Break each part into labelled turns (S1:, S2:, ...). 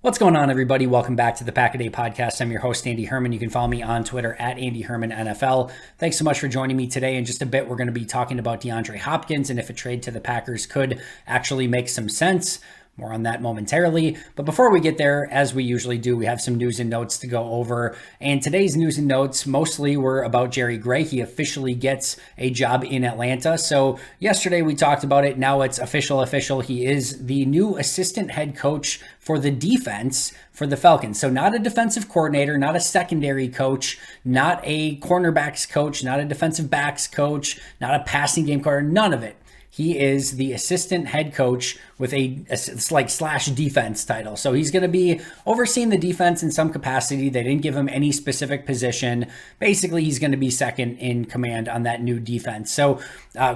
S1: What's going on, everybody? Welcome back to the Pack a Day podcast. I'm your host, Andy Herman. You can follow me on Twitter at Andy Herman NFL. Thanks so much for joining me today. In just a bit, we're going to be talking about DeAndre Hopkins and if a trade to the Packers could actually make some sense. More on that momentarily. But before we get there, as we usually do, we have some news and notes to go over. And today's news and notes mostly were about Jerry Gray. He officially gets a job in Atlanta. So yesterday we talked about it. Now it's official. He is the new assistant head coach for the defense for the Falcons. So not a defensive coordinator, not a secondary coach, not a cornerbacks coach, not a defensive backs coach, not a passing game coordinator, none of it. He is the assistant head coach with it's like slash defense title. So he's going to be overseeing the defense in some capacity. They didn't give him any specific position. Basically, he's going to be second in command on that new defense. So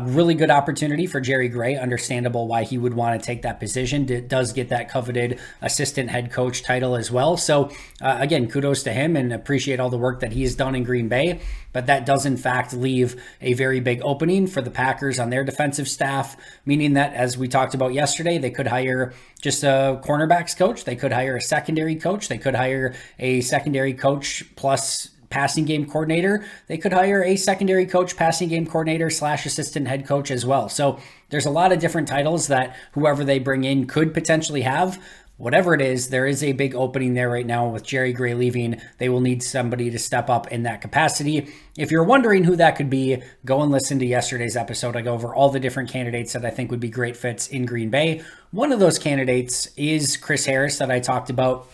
S1: really good opportunity for Jerry Gray. Understandable why he would want to take that position. It does get that coveted assistant head coach title as well. So again, kudos to him and appreciate all the work that he has done in Green Bay. But that does in fact leave a very big opening for the Packers on their defensive staff, meaning that, as we talked about yesterday, they could hire just a cornerbacks coach. They could hire a secondary coach. They could hire a secondary coach plus passing game coordinator. They could hire a secondary coach, passing game coordinator / assistant head coach as well. So there's a lot of different titles that whoever they bring in could potentially have. Whatever it is, there is a big opening there right now with Jerry Gray leaving. They will need somebody to step up in that capacity. If you're wondering who that could be, go and listen to yesterday's episode. I go over all the different candidates that I think would be great fits in Green Bay. One of those candidates is Chris Harris that I talked about.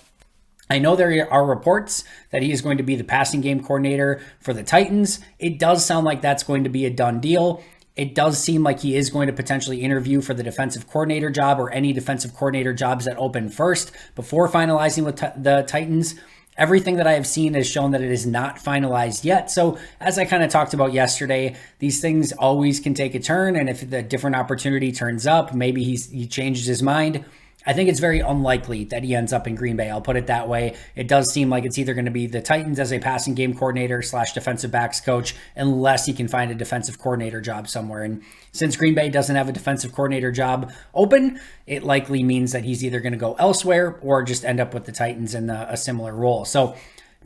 S1: I know there are reports that he is going to be the passing game coordinator for the Titans. It does sound like that's going to be a done deal. It does seem like he is going to potentially interview for the defensive coordinator job or any defensive coordinator jobs that open first before finalizing with the Titans. Everything that I have seen has shown that it is not finalized yet. So as I kind of talked about yesterday, these things always can take a turn. And if the different opportunity turns up, maybe he changes his mind. I think it's very unlikely that he ends up in Green Bay. I'll put it that way. It does seem like it's either going to be the Titans as a passing game coordinator / defensive backs coach, unless he can find a defensive coordinator job somewhere. And since Green Bay doesn't have a defensive coordinator job open, it likely means that he's either going to go elsewhere or just end up with the Titans in a similar role. So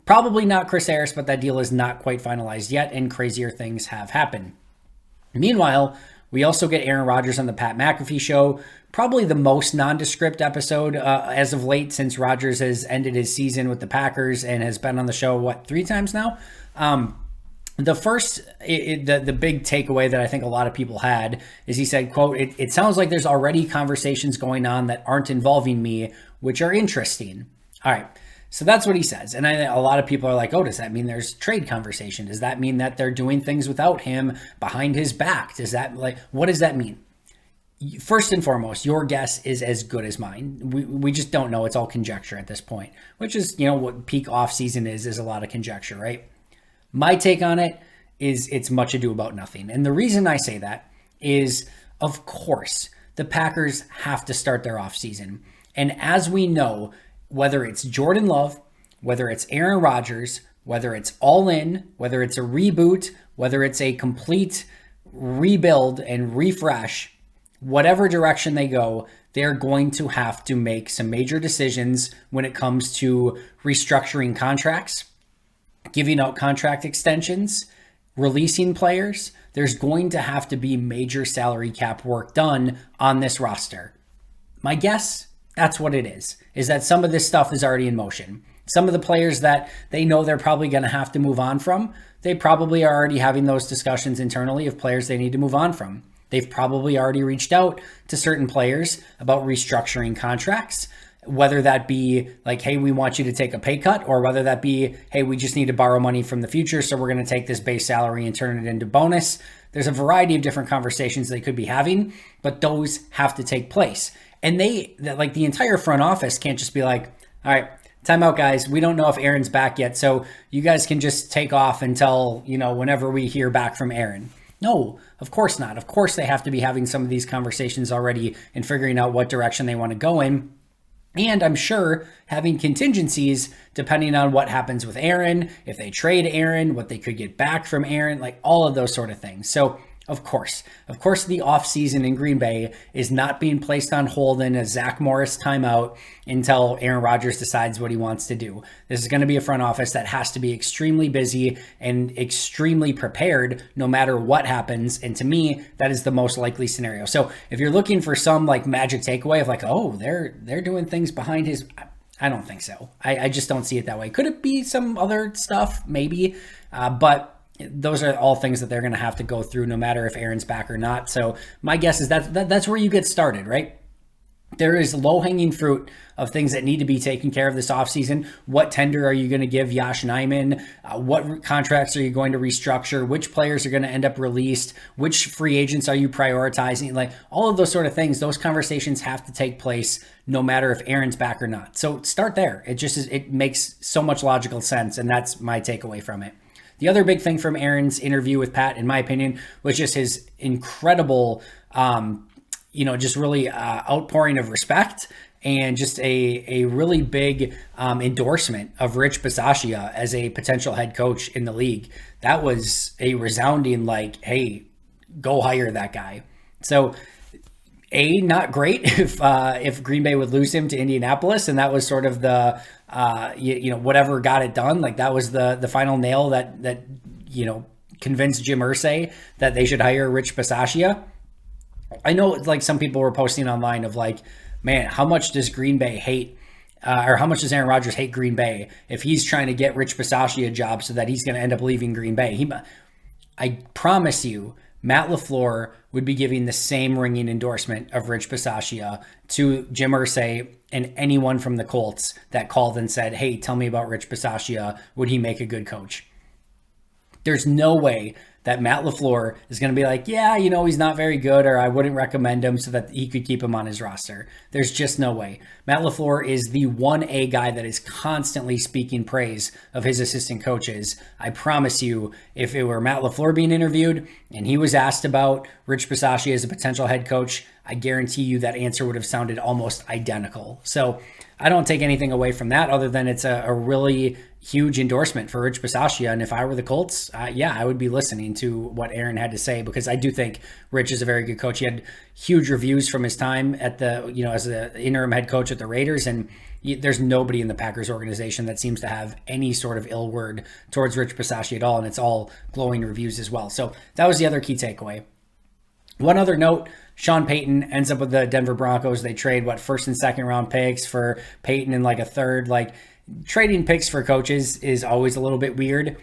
S1: probably not Chris Harris, but that deal is not quite finalized yet, and crazier things have happened. Meanwhile, we also get Aaron Rodgers on the Pat McAfee show. Probably the most nondescript episode as of late, since Rodgers has ended his season with the Packers and has been on the show, 3 times now? The first, the big takeaway that I think a lot of people had is he said, quote, it sounds like there's already conversations going on that aren't involving me, which are interesting. All right. So that's what he says. And a lot of people are like, oh, does that mean there's trade conversation? Does that mean that they're doing things without him behind his back? What does that mean? First and foremost, your guess is as good as mine. We just don't know. It's all conjecture at this point, which is, what peak offseason is a lot of conjecture, right? My take on it is it's much ado about nothing. And the reason I say that is, of course, the Packers have to start their offseason. And as we know, whether it's Jordan Love, whether it's Aaron Rodgers, whether it's all in, whether it's a reboot, whether it's a complete rebuild and refresh, whatever direction they go, they're going to have to make some major decisions when it comes to restructuring contracts, giving out contract extensions, releasing players. There's going to have to be major salary cap work done on this roster. My guess, that's what it is that some of this stuff is already in motion. Some of the players that they know they're probably going to have to move on from, they probably are already having those discussions internally of players they need to move on from. They've probably already reached out to certain players about restructuring contracts, whether that be like, hey, we want you to take a pay cut, or whether that be, hey, we just need to borrow money from the future, so we're going to take this base salary and turn it into bonus. There's a variety of different conversations they could be having, but those have to take place. And the entire front office can't just be like, all right, time out, guys. We don't know if Aaron's back yet, so you guys can just take off until, whenever we hear back from Aaron. No, of course not. Of course they have to be having some of these conversations already and figuring out what direction they want to go in. And I'm sure having contingencies depending on what happens with Aaron, if they trade Aaron, what they could get back from Aaron, like all of those sort of things. So Of course. Of course, the offseason in Green Bay is not being placed on hold in a Zach Morris timeout until Aaron Rodgers decides what he wants to do. This is going to be a front office that has to be extremely busy and extremely prepared no matter what happens. And to me, that is the most likely scenario. So if you're looking for some like magic takeaway of like, oh, they're doing things behind his, I don't think so. I just don't see it that way. Could it be some other stuff? Maybe. But those are all things that they're going to have to go through no matter if Aaron's back or not. So my guess is that's where you get started, right? There is low-hanging fruit of things that need to be taken care of this offseason. What tender are you going to give Yosh Nijman? What contracts are you going to restructure? Which players are going to end up released? Which free agents are you prioritizing? Like all of those sort of things, those conversations have to take place no matter if Aaron's back or not. So start there. It makes so much logical sense, and that's my takeaway from it. The other big thing from Aaron's interview with Pat, in my opinion, was just his incredible, just really outpouring of respect and just a really big endorsement of Rich Bisaccia as a potential head coach in the league. That was a resounding like, hey, go hire that guy. So not great if Green Bay would lose him to Indianapolis, and that was sort of the whatever got it done. Like that was the final nail that convinced Jim Irsay that they should hire Rich Bisaccia. I know like some people were posting online of like, man, how much does Green Bay hate or how much does Aaron Rodgers hate Green Bay if he's trying to get Rich Bisaccia a job so that he's going to end up leaving Green Bay? I promise you, Matt LaFleur would be giving the same ringing endorsement of Rich Bisaccia to Jim Irsay and anyone from the Colts that called and said, hey, tell me about Rich Bisaccia. Would he make a good coach? There's no way that Matt LaFleur is going to be like, yeah, he's not very good, or I wouldn't recommend him so that he could keep him on his roster. There's just no way. Matt LaFleur is the 1A guy that is constantly speaking praise of his assistant coaches. I promise you, if it were Matt LaFleur being interviewed and he was asked about Rich Bisaccia as a potential head coach, I guarantee you that answer would have sounded almost identical. So I don't take anything away from that other than it's a really huge endorsement for Rich Bisaccia. And if I were the Colts, I would be listening to what Aaron had to say, because I do think Rich is a very good coach. He had huge reviews from his time at as the interim head coach at the Raiders. And there's nobody in the Packers organization that seems to have any sort of ill word towards Rich Bisaccia at all. And it's all glowing reviews as well. So that was the other key takeaway. One other note, Sean Payton ends up with the Denver Broncos. They trade first and second round picks for Payton and like a third. Like trading picks for coaches is always a little bit weird.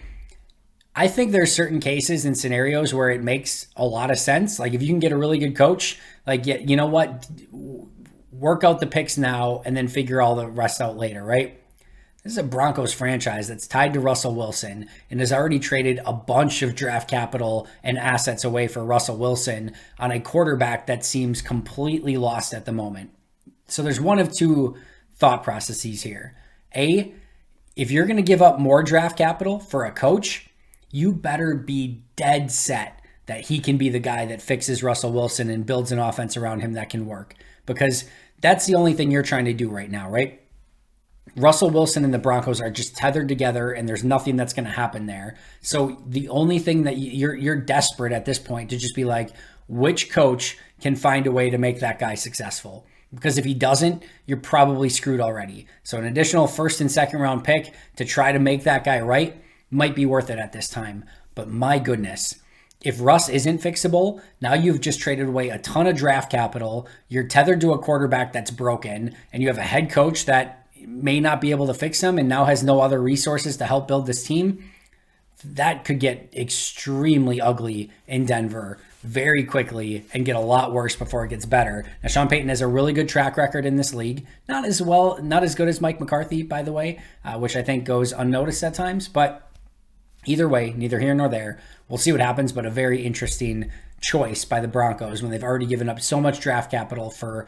S1: I think there's certain cases and scenarios where it makes a lot of sense. Like if you can get a really good coach, like, you know what, work out the picks now and then figure all the rest out later, right? This is a Broncos franchise that's tied to Russell Wilson and has already traded a bunch of draft capital and assets away for Russell Wilson on a quarterback that seems completely lost at the moment. So there's one of two thought processes here. A, if you're going to give up more draft capital for a coach, you better be dead set that he can be the guy that fixes Russell Wilson and builds an offense around him that can work, because that's the only thing you're trying to do right now, right? Russell Wilson and the Broncos are just tethered together, and there's nothing that's going to happen there. So the only thing that you're desperate at this point to just be like, which coach can find a way to make that guy successful? Because if he doesn't, you're probably screwed already. So an additional first and second round pick to try to make that guy right might be worth it at this time. But my goodness, if Russ isn't fixable, now you've just traded away a ton of draft capital. You're tethered to a quarterback that's broken, and you have a head coach that may not be able to fix him and now has no other resources to help build this team. That could get extremely ugly in Denver very quickly and get a lot worse before it gets better. Now, Sean Payton has a really good track record in this league. Not as good as Mike McCarthy, by the way, which I think goes unnoticed at times. But either way, neither here nor there. We'll see what happens, but a very interesting choice by the Broncos when they've already given up so much draft capital for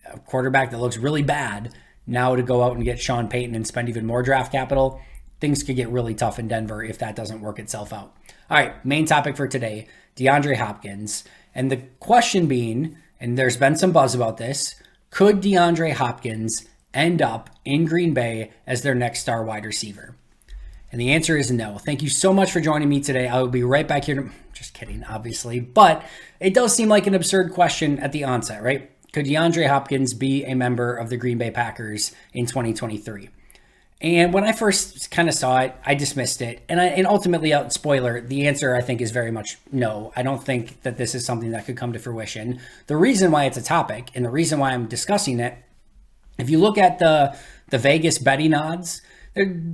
S1: a quarterback that looks really bad. Now to go out and get Sean Payton and spend even more draft capital, things could get really tough in Denver if that doesn't work itself out. All right, main topic for today, DeAndre Hopkins. And the question being, and there's been some buzz about this, could DeAndre Hopkins end up in Green Bay as their next star wide receiver? And the answer is no. Thank you so much for joining me today. I will be right back here. Just kidding, obviously. But it does seem like an absurd question at the onset, right? Could DeAndre Hopkins be a member of the Green Bay Packers in 2023? And when I first kind of saw it, I dismissed it. And ultimately, spoiler, the answer I think is very much no. I don't think that this is something that could come to fruition. The reason why it's a topic and the reason why I'm discussing it, if you look at the Vegas betting odds,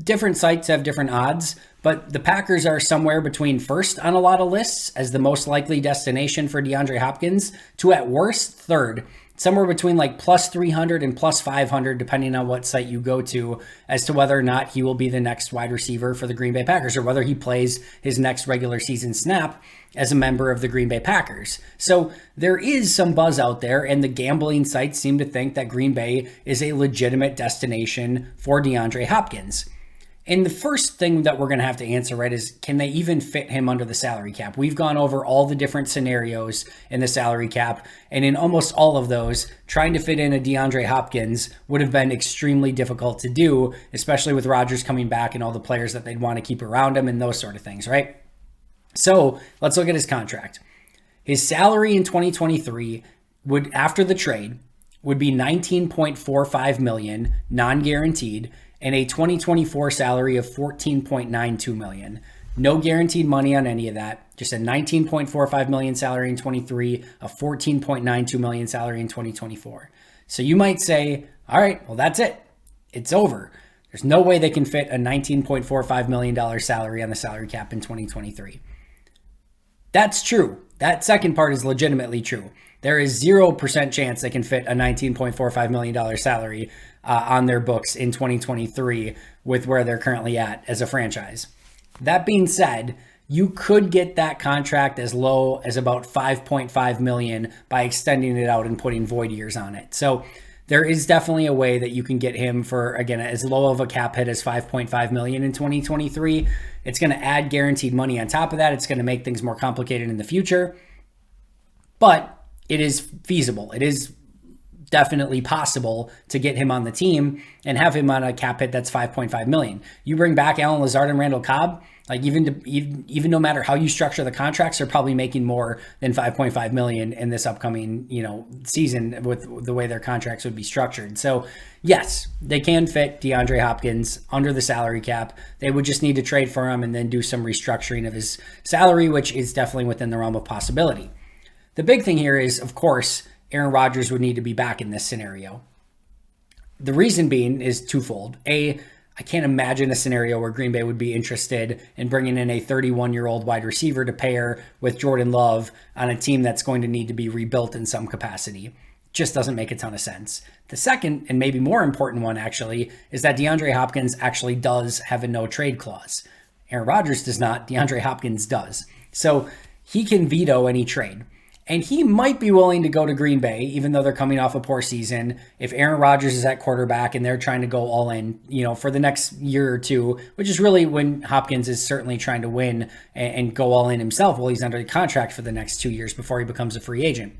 S1: different sites have different odds, but the Packers are somewhere between first on a lot of lists as the most likely destination for DeAndre Hopkins to at worst third, somewhere between like plus 300 and plus 500, depending on what site you go to, as to whether or not he will be the next wide receiver for the Green Bay Packers or whether he plays his next regular season snap as a member of the Green Bay Packers. So there is some buzz out there, and the gambling sites seem to think that Green Bay is a legitimate destination for DeAndre Hopkins. And the first thing that we're going to have to answer, right, is can they even fit him under the salary cap? We've gone over all the different scenarios in the salary cap, and in almost all of those, trying to fit in a DeAndre Hopkins would have been extremely difficult to do, especially with Rodgers coming back and all the players that they'd want to keep around him and those sort of things, right? So let's look at his contract. His salary in 2023 would, after the trade, would be $19.45 million, non-guaranteed, and a 2024 salary of $14.92 million. No guaranteed money on any of that. Just a $19.45 million salary in 23, a $14.92 million salary in 2024. So you might say, all right, well, that's it. It's over. There's no way they can fit a $19.45 million salary on the salary cap in 2023. That's true. That second part is legitimately true. There is 0% chance they can fit a $19.45 million salary on their books in 2023 with where they're currently at as a franchise. That being said, you could get that contract as low as about $5.5 million by extending it out and putting void years on it. So there is definitely a way that you can get him for, again, as low of a cap hit as $5.5 million in 2023. It's going to add guaranteed money on top of that. It's going to make things more complicated in the future, but it is feasible. It is definitely possible to get him on the team and have him on a cap hit that's $5.5 million. You bring back Allen Lazard and Randall Cobb, like even no matter how you structure the contracts, they're probably making more than $5.5 million in this upcoming, season with the way their contracts would be structured. So yes, they can fit DeAndre Hopkins under the salary cap. They would just need to trade for him and then do some restructuring of his salary, which is definitely within the realm of possibility. The big thing here is, of course, Aaron Rodgers would need to be back in this scenario. The reason being is twofold. A, I can't imagine a scenario where Green Bay would be interested in bringing in a 31-year-old wide receiver to pair with Jordan Love on a team that's going to need to be rebuilt in some capacity. Just doesn't make a ton of sense. The second, and maybe more important one actually, is that DeAndre Hopkins actually does have a no-trade clause. Aaron Rodgers does not. DeAndre Hopkins does. So he can veto any trade. And he might be willing to go to Green Bay, even though they're coming off a poor season, if Aaron Rodgers is at quarterback and they're trying to go all in, for the next year or two, which is really when Hopkins is certainly trying to win and go all in himself while he's under contract for the next 2 years before he becomes a free agent.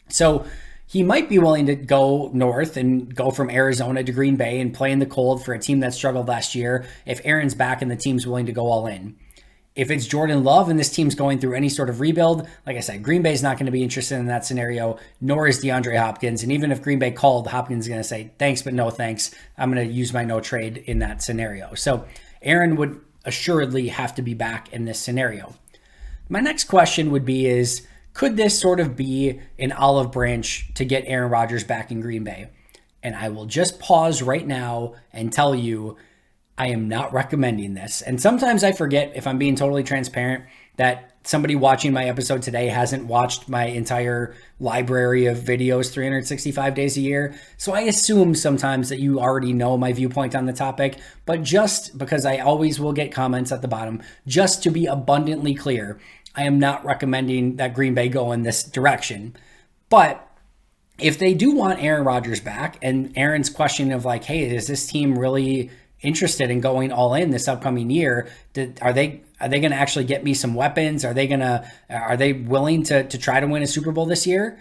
S1: So he might be willing to go north and go from Arizona to Green Bay and play in the cold for a team that struggled last year if Aaron's back and the team's willing to go all in. If it's Jordan Love and this team's going through any sort of rebuild, like I said, Green Bay's not going to be interested in that scenario, nor is DeAndre Hopkins. And even if Green Bay called, Hopkins is going to say, thanks, but no thanks. I'm going to use my no trade in that scenario. So Aaron would assuredly have to be back in this scenario. My next question would be is, could this sort of be an olive branch to get Aaron Rodgers back in Green Bay? And I will just pause right now and tell you, I am not recommending this. And sometimes I forget, if I'm being totally transparent, that somebody watching my episode today hasn't watched my entire library of videos 365 days a year. So I assume sometimes that you already know my viewpoint on the topic, but just because I always will get comments at the bottom, just to be abundantly clear, I am not recommending that Green Bay go in this direction. But if they do want Aaron Rodgers back, and Aaron's question of like, hey, is this team really interested in going all in this upcoming year? Are they going to actually get me some weapons? Are they willing to try to win a Super Bowl this year?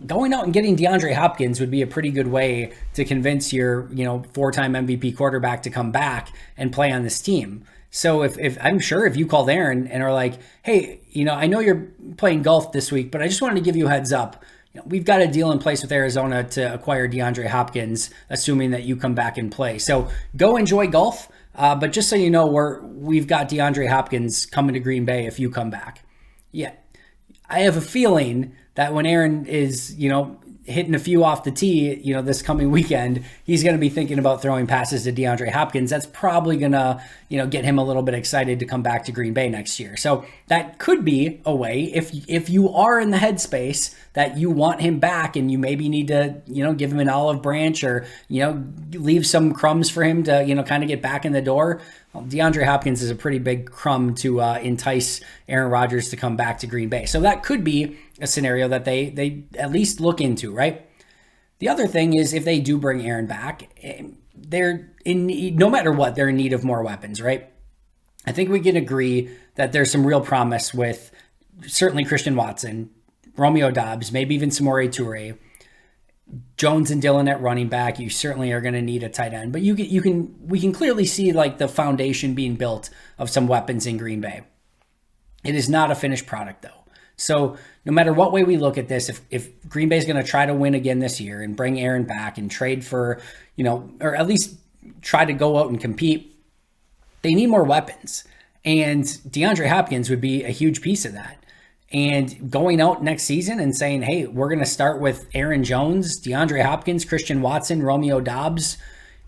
S1: going out and getting DeAndre Hopkins would be a pretty good way to convince your, four-time MVP quarterback to come back and play on this team. So if I'm sure if you called Aaron and are like, hey, I know you're playing golf this week, but I just wanted to give you a heads up. We've got a deal in place with Arizona to acquire DeAndre Hopkins, assuming that you come back and play. So go enjoy golf. But just so you know, we've got DeAndre Hopkins coming to Green Bay if you come back. Yeah, I have a feeling that when Aaron is, hitting a few off the tee, this coming weekend, he's going to be thinking about throwing passes to DeAndre Hopkins. That's probably going to, get him a little bit excited to come back to Green Bay next year. So that could be a way if you are in the headspace that you want him back and you maybe need to, give him an olive branch or, leave some crumbs for him to, kind of get back in the door. Well, DeAndre Hopkins is a pretty big crumb to entice Aaron Rodgers to come back to Green Bay. So that could be a scenario that they at least look into, right? The other thing is if they do bring Aaron back, they're in need, no matter what, they're in need of more weapons, right? I think we can agree that there's some real promise with certainly Christian Watson, Romeo Doubs, maybe even Samori Toure, Jones and Dillon at running back. You certainly are going to need a tight end, but we can clearly see like the foundation being built of some weapons in Green Bay. It is not a finished product though. So no matter what way we look at this, if Green Bay is going to try to win again this year and bring Aaron back and trade for, or at least try to go out and compete, they need more weapons. And DeAndre Hopkins would be a huge piece of that. And going out next season and saying, hey, we're going to start with Aaron Jones, DeAndre Hopkins, Christian Watson, Romeo Doubs,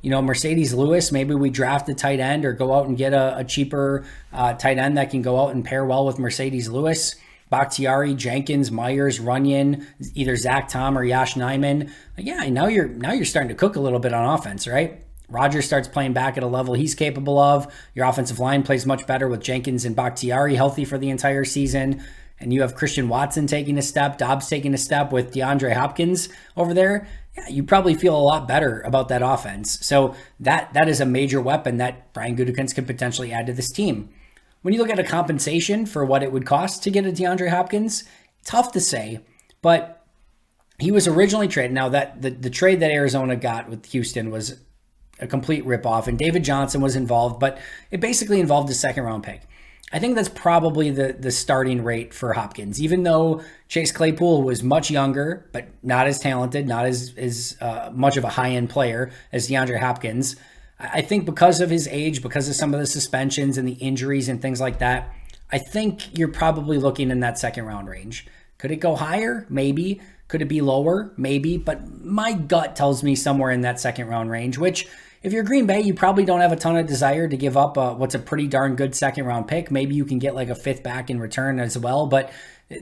S1: Mercedes Lewis, maybe we draft a tight end or go out and get a cheaper tight end that can go out and pair well with Mercedes Lewis. Bakhtiari, Jenkins, Myers, Runyon, either Zach Tom or Yash Nyman. Yeah, now you're starting to cook a little bit on offense, right? Rodgers starts playing back at a level he's capable of. Your offensive line plays much better with Jenkins and Bakhtiari healthy for the entire season. And you have Christian Watson taking a step, Dobbs taking a step with DeAndre Hopkins over there. Yeah, you probably feel a lot better about that offense. So that is a major weapon that Brian Gutekunst could potentially add to this team. When you look at a compensation for what it would cost to get a DeAndre Hopkins, tough to say, but he was originally traded. Now that the trade that Arizona got with Houston was a complete ripoff, and David Johnson was involved, but it basically involved a second-round pick. I think that's probably the starting rate for Hopkins, even though Chase Claypool was much younger, but not as talented, not as much of a high-end player as DeAndre Hopkins. I think because of his age, because of some of the suspensions and the injuries and things like that, I think you're probably looking in that second round range. Could it go higher? Maybe. Could it be lower? Maybe. But my gut tells me somewhere in that second round range, which if you're Green Bay, you probably don't have a ton of desire to give up what's a pretty darn good second round pick. Maybe you can get like a fifth back in return as well, but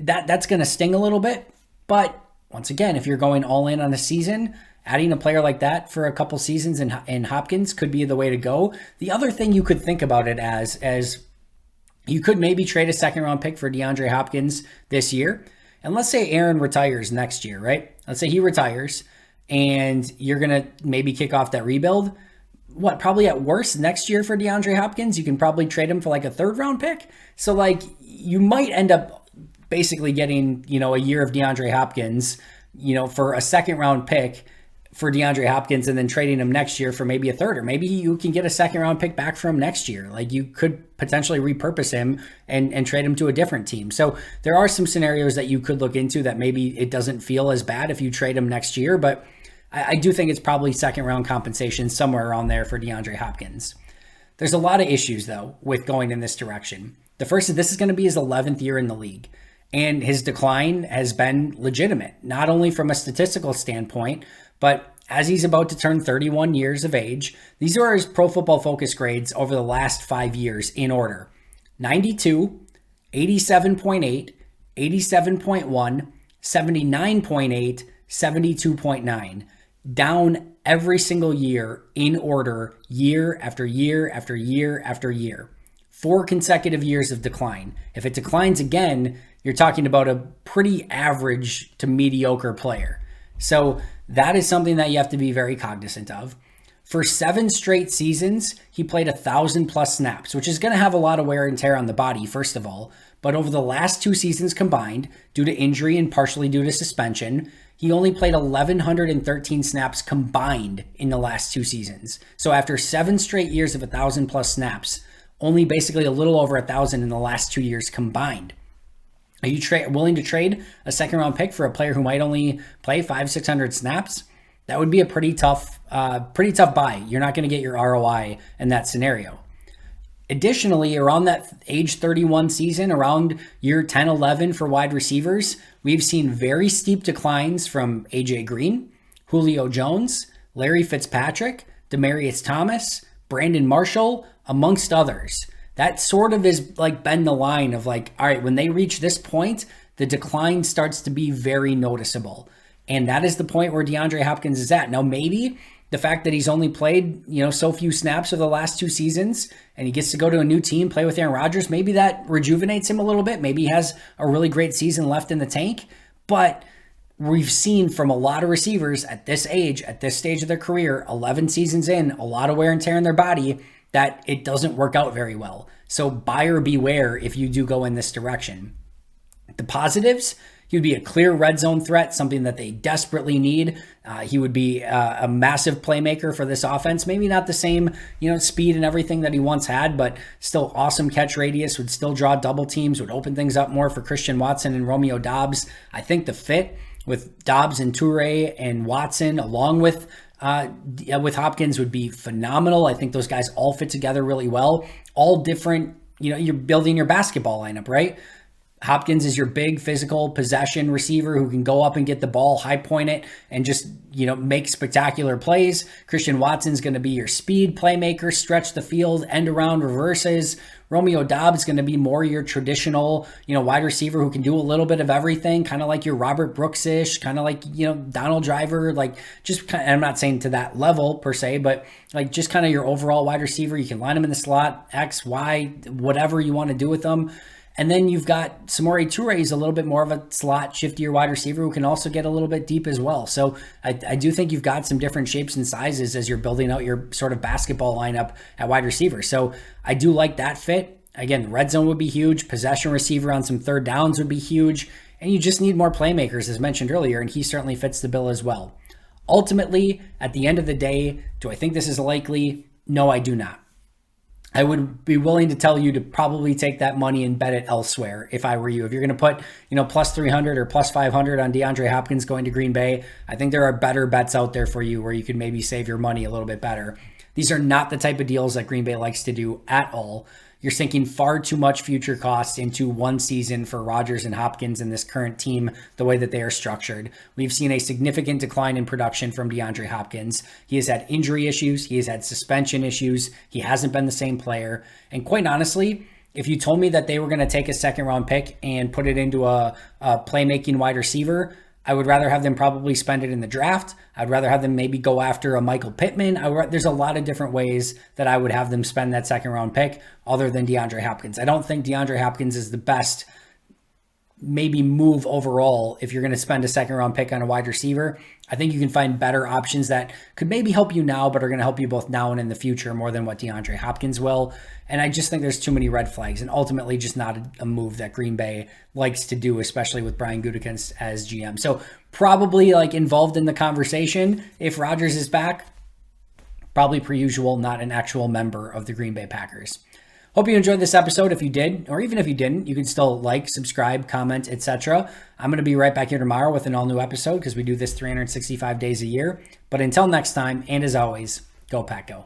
S1: that's going to sting a little bit. But once again, if you're going all in on a season, adding a player like that for a couple seasons in Hopkins could be the way to go. The other thing you could think about it as you could maybe trade a second round pick for DeAndre Hopkins this year. And let's say Aaron retires next year, right? Let's say he retires and you're going to maybe kick off that rebuild. Probably at worst next year for DeAndre Hopkins, you can probably trade him for like a third round pick. So like you might end up basically getting, a year of DeAndre Hopkins, for a second round pick for DeAndre Hopkins and then trading him next year for maybe a third, or maybe you can get a second round pick back from next year. Like you could potentially repurpose him and trade him to a different team. So there are some scenarios that you could look into that maybe it doesn't feel as bad if you trade him next year, but I do think it's probably second round compensation somewhere around there for DeAndre Hopkins. There's a lot of issues though with going in this direction. The first is this is going to be his 11th year in the league. And his decline has been legitimate, not only from a statistical standpoint, but as he's about to turn 31 years of age. These are his Pro Football Focus grades over the last 5 years in order: 92, 87.8, 87.1, 79.8, 72.9. Down every single year in order, year after year after year after year. 4 consecutive years of decline. If it declines again, you're talking about a pretty average to mediocre player. So that is something that you have to be very cognizant of. For 7 straight seasons, he played 1,000 plus snaps, which is going to have a lot of wear and tear on the body, first of all. But over the last 2 seasons combined, due to injury and partially due to suspension, he only played 1,113 snaps combined in the last 2 seasons. So after 7 straight years of 1,000 plus snaps, only basically a little over 1,000 in the last 2 years combined. Are you willing to trade a second round pick for a player who might only play 500-600 snaps? That would be a pretty tough buy. You're not going to get your ROI in that scenario. Additionally, around that age 31 season, around year 10, 11 for wide receivers, we've seen very steep declines from AJ Green, Julio Jones, Larry Fitzpatrick, Demaryius Thomas, Brandon Marshall, amongst others. That sort of is like been the line of like, all right, when they reach this point, the decline starts to be very noticeable. And that is the point where DeAndre Hopkins is at. Now, maybe the fact that he's only played, so few snaps of the last 2 seasons and he gets to go to a new team, play with Aaron Rodgers, maybe that rejuvenates him a little bit. Maybe he has a really great season left in the tank. But we've seen from a lot of receivers at this age, at this stage of their career, 11 seasons in, a lot of wear and tear in their body, that it doesn't work out very well. So buyer beware if you do go in this direction. The positives: he would be a clear red zone threat, something that they desperately need. He would be a massive playmaker for this offense. Maybe not the same, speed and everything that he once had, but still awesome catch radius, would still draw double teams, would open things up more for Christian Watson and Romeo Doubs. I think the fit with Doubs and Toure and Watson, along with Hopkins, would be phenomenal. I think those guys all fit together really well. All different, you're building your basketball lineup, right? Hopkins is your big physical possession receiver who can go up and get the ball, high point it, and just, make spectacular plays. Christian Watson's going to be your speed playmaker, stretch the field, end around reverses. Romeo Doubs is going to be more your traditional, wide receiver who can do a little bit of everything, kind of like your Robert Brooks-ish, kind of like, Donald Driver, like just kind of, I'm not saying to that level per se, but like just kind of your overall wide receiver. You can line him in the slot, X, Y, whatever you want to do with them. And then you've got Samori Toure is a little bit more of a slot, shiftier wide receiver who can also get a little bit deep as well. So I do think you've got some different shapes and sizes as you're building out your sort of basketball lineup at wide receiver. So I do like that fit. Again, red zone would be huge. Possession receiver on some third downs would be huge. And you just need more playmakers, as mentioned earlier, and he certainly fits the bill as well. Ultimately, at the end of the day, do I think this is likely? No, I do not. I would be willing to tell you to probably take that money and bet it elsewhere if I were you. If you're going to put, plus 300 or plus 500 on DeAndre Hopkins going to Green Bay, I think there are better bets out there for you where you could maybe save your money a little bit better. These are not the type of deals that Green Bay likes to do at all. You're sinking far too much future costs into one season for Rodgers and Hopkins and this current team, the way that they are structured. We've seen a significant decline in production from DeAndre Hopkins. He has had injury issues. He has had suspension issues. He hasn't been the same player. And quite honestly, if you told me that they were going to take a second round pick and put it into a playmaking wide receiver, I would rather have them probably spend it in the draft. I'd rather have them maybe go after a Michael Pittman. There's a lot of different ways that I would have them spend that second round pick other than DeAndre Hopkins. I don't think DeAndre Hopkins is the best maybe move overall if you're going to spend a second round pick on a wide receiver. I think you can find better options that could maybe help you now, but are going to help you both now and in the future more than what DeAndre Hopkins will. And I just think there's too many red flags and ultimately just not a move that Green Bay likes to do, especially with Brian Gutekunst as GM. So probably like involved in the conversation if Rodgers is back, probably per usual, not an actual member of the Green Bay Packers. Hope you enjoyed this episode. If you did, or even if you didn't, you can still like, subscribe, comment, etc. I'm going to be right back here tomorrow with an all-new episode because we do this 365 days a year. But until next time, and as always, go Pack Go.